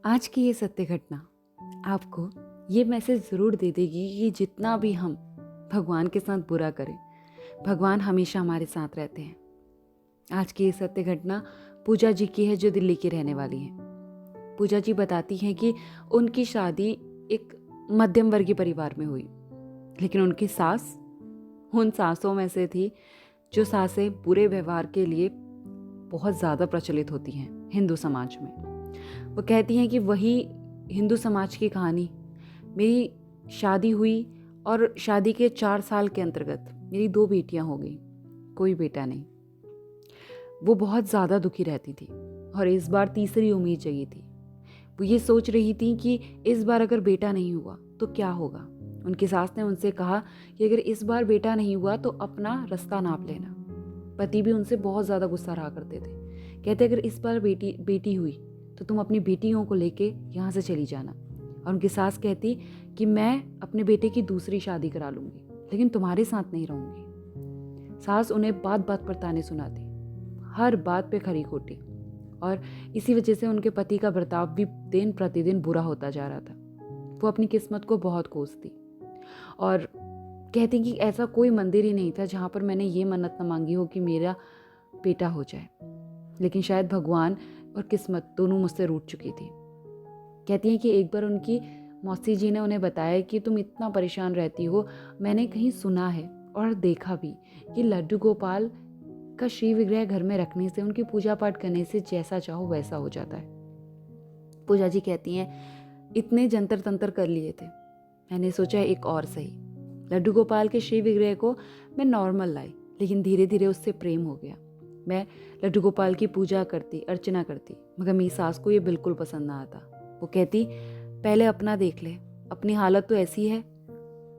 आज की ये सत्य घटना आपको ये मैसेज ज़रूर दे देगी कि जितना भी हम भगवान के साथ बुरा करें, भगवान हमेशा हमारे साथ रहते हैं। आज की ये सत्य घटना पूजा जी की है, जो दिल्ली की रहने वाली हैं। पूजा जी बताती हैं कि उनकी शादी एक मध्यम वर्गीय परिवार में हुई, लेकिन उनकी सास उन सासों में से थी जो सासें बुरे व्यवहार के लिए बहुत ज़्यादा प्रचलित होती हैं हिंदू समाज में। वो कहती हैं कि वही हिंदू समाज की कहानी, मेरी शादी हुई और शादी के 4 साल के अंतर्गत मेरी 2 बेटियां हो गई, कोई बेटा नहीं। वो बहुत ज़्यादा दुखी रहती थी और इस बार तीसरी उम्मीद जगी थी। वो ये सोच रही थी कि इस बार अगर बेटा नहीं हुआ तो क्या होगा। उनकी सास ने उनसे कहा कि अगर इस बार बेटा नहीं हुआ तो अपना रास्ता नाप लेना। पति भी उनसे बहुत ज़्यादा गुस्सा रहा करते थे। कहते अगर इस बार बेटी हुई तो तुम अपनी बेटियों को लेके यहाँ से चली जाना। और उनकी सास कहती कि मैं अपने बेटे की दूसरी शादी करा लूँगी, लेकिन तुम्हारे साथ नहीं रहूँगी। सास उन्हें बात बात पर ताने सुनाती, हर बात पे खरी खोटी, और इसी वजह से उनके पति का बर्ताव भी दिन प्रतिदिन बुरा होता जा रहा था। वो अपनी किस्मत को बहुत कोसती और कहती कि ऐसा कोई मंदिर ही नहीं था जहाँ पर मैंने ये मन्नत न मांगी हो कि मेरा बेटा हो जाए, लेकिन शायद भगवान और किस्मत दोनों मुझसे रूठ चुकी थी। कहती हैं कि एक बार उनकी मौसी जी ने उन्हें बताया कि तुम इतना परेशान रहती हो, मैंने कहीं सुना है और देखा भी कि लड्डू गोपाल का श्री विग्रह घर में रखने से, उनकी पूजा पाठ करने से जैसा चाहो वैसा हो जाता है। पूजा जी कहती हैं इतने जंतर तंत्र कर लिए थे, मैंने सोचा एक और सही। लड्डू गोपाल के श्री विग्रह को मैं नॉर्मल लाई, लेकिन धीरे धीरे उससे प्रेम हो गया। मैं लड्डू गोपाल की पूजा करती, अर्चना करती, मगर मेरी सास को ये बिल्कुल पसंद ना आता। वो कहती पहले अपना देख ले, अपनी हालत तो ऐसी है,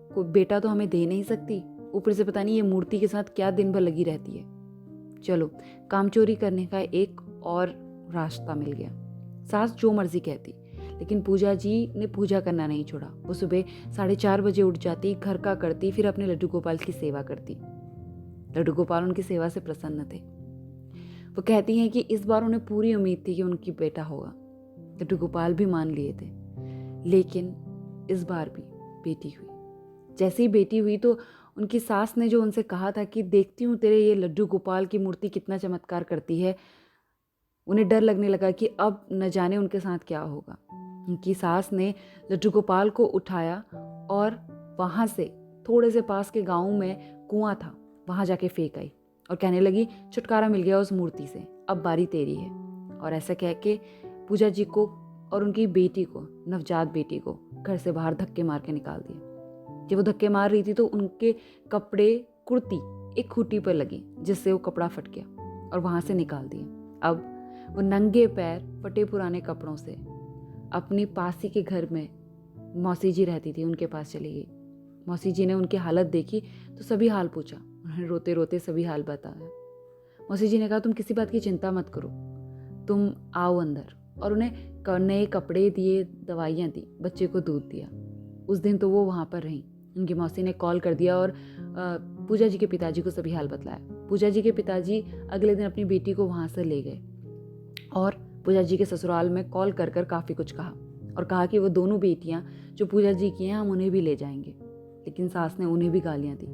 कोई बेटा तो हमें दे नहीं सकती, ऊपर से पता नहीं ये मूर्ति के साथ क्या दिन भर लगी रहती है। चलो, काम चोरी करने का एक और रास्ता मिल गया। सास जो मर्जी कहती, लेकिन पूजा जी ने पूजा करना नहीं छोड़ा। वो सुबह 4:30 बजे उठ जाती, घर का करती, फिर अपने लड्डू गोपाल की सेवा करती। लड्डू गोपाल उनकी सेवा से प्रसन्न थे। वो कहती हैं कि इस बार उन्हें पूरी उम्मीद थी कि उनकी बेटा होगा। लड्डू गोपाल भी मान लिए थे, लेकिन इस बार भी बेटी हुई। जैसे ही बेटी हुई तो उनकी सास ने जो उनसे कहा था कि देखती हूँ तेरे ये लड्डू गोपाल की मूर्ति कितना चमत्कार करती है, उन्हें डर लगने लगा कि अब न जाने उनके साथ क्या होगा। उनकी सास ने लड्डू गोपाल को उठाया और वहाँ से थोड़े से पास के गांव में कुआं था, वहाँ जाके फेंक आई और कहने लगी छुटकारा मिल गया उस मूर्ति से, अब बारी तेरी है। और ऐसा कह के पूजा जी को और उनकी बेटी को, नवजात बेटी को, घर से बाहर धक्के मार के निकाल दिया। जब वो धक्के मार रही थी तो उनके कपड़े, कुर्ती एक खूंटी पर लगी, जिससे वो कपड़ा फट गया और वहाँ से निकाल दिया। अब वो नंगे पैर फटे पुराने कपड़ों से अपनी पासी के घर में मौसी जी रहती थी, उनके पास चली गई। मौसी जी ने उनकी हालत देखी तो सभी हाल पूछा। उन्होंने रोते रोते सभी हाल बताया। मौसी जी ने कहा तुम किसी बात की चिंता मत करो, तुम आओ अंदर, और उन्हें नए कपड़े दिए, दवाइयाँ दी, बच्चे को दूध दिया। उस दिन तो वो वहाँ पर रहीं। उनकी मौसी ने कॉल कर दिया और पूजा जी के पिताजी को सभी हाल बतलाया। पूजा जी के पिताजी अगले दिन अपनी बेटी को वहाँ से ले गए और पूजा जी के ससुराल में कॉल कर कर काफ़ी कुछ कहा और कहा कि वो दोनों बेटियां जो पूजा जी की हैं हम उन्हें भी ले जाएंगे, लेकिन सास ने उन्हें भी गालियां दी।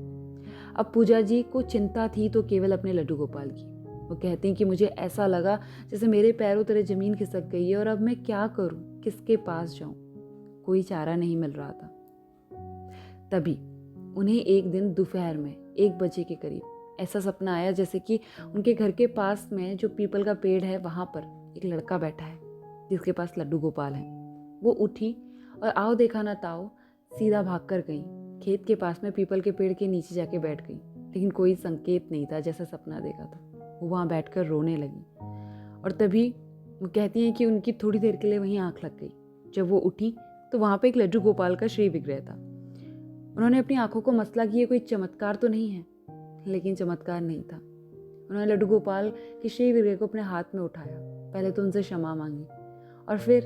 अब पूजा जी को चिंता थी तो केवल अपने लड्डू गोपाल की। वो कहती हैं कि मुझे ऐसा लगा जैसे मेरे पैरों तले जमीन खिसक गई है और अब मैं क्या करूं, किसके पास जाऊं, कोई चारा नहीं मिल रहा था। तभी उन्हें एक दिन दोपहर में 1 बजे के करीब ऐसा सपना आया जैसे कि उनके घर के पास में जो पीपल का पेड़ है वहाँ पर एक लड़का बैठा है जिसके पास लड्डू गोपाल है। वो उठी और आओ देखा ना ताओ सीधा भाग कर गई, खेत के पास में पीपल के पेड़ के नीचे जाके बैठ गई, लेकिन कोई संकेत नहीं था जैसा सपना देखा था। वो वहाँ बैठकर रोने लगी और तभी वो कहती हैं कि उनकी थोड़ी देर के लिए वहीं आँख लग गई। जब वो उठी तो वहाँ पे एक लड्डू गोपाल का श्री विग्रह था। उन्होंने अपनी आंखों को मसला कि ये कोई चमत्कार तो नहीं है, लेकिन चमत्कार नहीं था। उन्होंने लड्डू गोपाल की श्री विग्रह को अपने हाथ में उठाया, पहले तो उनसे क्षमा मांगी और फिर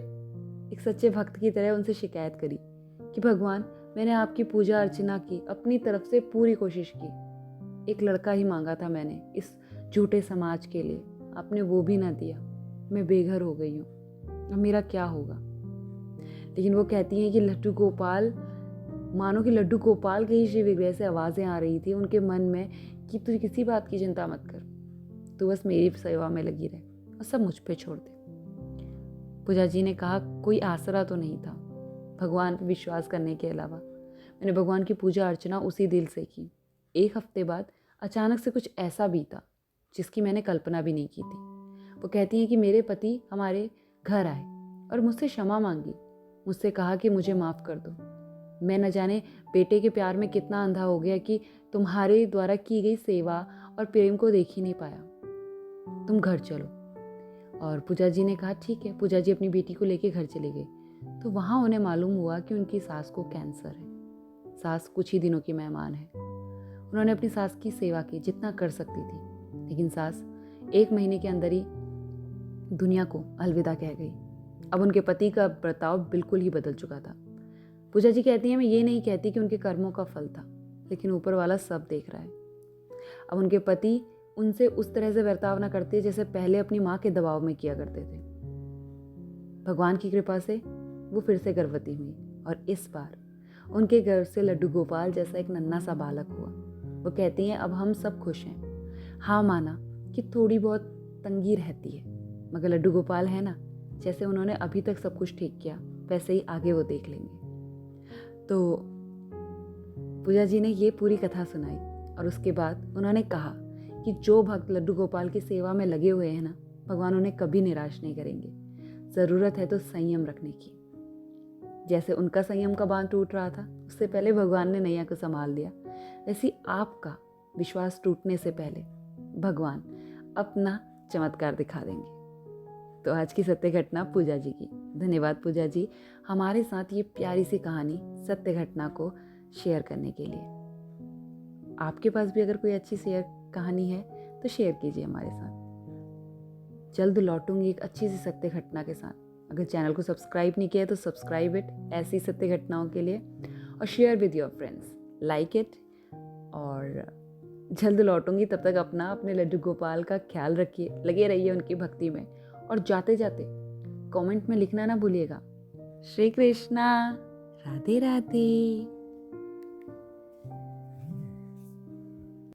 एक सच्चे भक्त की तरह उनसे शिकायत करी कि भगवान मैंने आपकी पूजा अर्चना की, अपनी तरफ से पूरी कोशिश की, एक लड़का ही मांगा था मैंने इस झूठे समाज के लिए, आपने वो भी ना दिया, मैं बेघर हो गई हूँ, अब मेरा क्या होगा। लेकिन वो कहती हैं कि लड्डू गोपाल, मानो कि लड्डू गोपाल के ही श्री विग्रह से आवाज़ें आ रही थी उनके मन में कि तू किसी बात की चिंता मत कर, तू बस मेरी सेवा में लगी रहे और सब मुझ पे छोड़ दे। पूजा जी ने कहा, कोई आसरा तो नहीं था भगवान पर विश्वास करने के अलावा। मैंने भगवान की पूजा अर्चना उसी दिल से की। 1 हफ्ते बाद अचानक से कुछ ऐसा बीता जिसकी मैंने कल्पना भी नहीं की थी। वो कहती हैं कि मेरे पति हमारे घर आए और मुझसे क्षमा मांगी, मुझसे कहा कि मुझे माफ़ कर दो। मैं न जाने बेटे के प्यार में कितना अंधा हो गया कि तुम्हारे द्वारा की गई सेवा और प्रेम को देख ही नहीं पाया। तुम घर चलो। और पूजा जी ने कहा ठीक है। पूजा जी अपनी बेटी को लेके घर चले गए। तो वहाँ उन्हें मालूम हुआ कि उनकी सास को कैंसर है। सास कुछ ही दिनों की मेहमान है। उन्होंने अपनी सास की सेवा की जितना कर सकती थी, लेकिन सास 1 महीने के अंदर ही दुनिया को अलविदा कह गई। अब उनके पति का बर्ताव बिल्कुल ही बदल चुका था। पूजा जी कहती हैं, मैं ये नहीं कहती कि उनके कर्मों का फल था, लेकिन ऊपर वाला सब देख रहा है। अब उनके पति उनसे उस तरह से बर्ताव न करते जैसे पहले अपनी माँ के दबाव में किया करते थे। भगवान की कृपा से वो फिर से गर्भवती हुई और इस बार उनके गर्भ से लड्डू गोपाल जैसा एक नन्हा सा बालक हुआ। वो कहती हैं, अब हम सब खुश हैं। हाँ, माना कि थोड़ी बहुत तंगी रहती है, मगर लड्डू गोपाल है ना, जैसे उन्होंने अभी तक सब कुछ ठीक किया वैसे ही आगे वो देख लेंगे। तो पूजा जी ने ये पूरी कथा सुनाई और उसके बाद उन्होंने कहा कि जो भक्त लड्डू गोपाल की सेवा में लगे हुए हैं ना, भगवान उन्हें कभी निराश नहीं करेंगे। ज़रूरत है तो संयम रखने की। जैसे उनका संयम का बांध टूट रहा था, उससे पहले भगवान ने नैया को संभाल लिया, वैसे आपका विश्वास टूटने से पहले भगवान अपना चमत्कार दिखा देंगे। तो आज की सत्य घटना पूजा जी की। धन्यवाद पूजा जी, हमारे साथ ये प्यारी सी कहानी सत्य घटना को शेयर करने के लिए। आपके पास भी अगर कोई अच्छी शेयर कहानी है तो शेयर कीजिए हमारे साथ। जल्द लौटूंगी एक अच्छी सी सत्य घटना के साथ। अगर चैनल को सब्सक्राइब नहीं किया है तो सब्सक्राइब इट ऐसी सत्य घटनाओं के लिए, और share with your friends, like it. और जल्द लौटूंगी, तब तक अपने लड्डू गोपाल का ख्याल रखिए, लगे रहिए उनकी भक्ति में, और जाते जाते कमेंट में लिखना ना भूलिएगा। श्री कृष्णा, राधे राधे।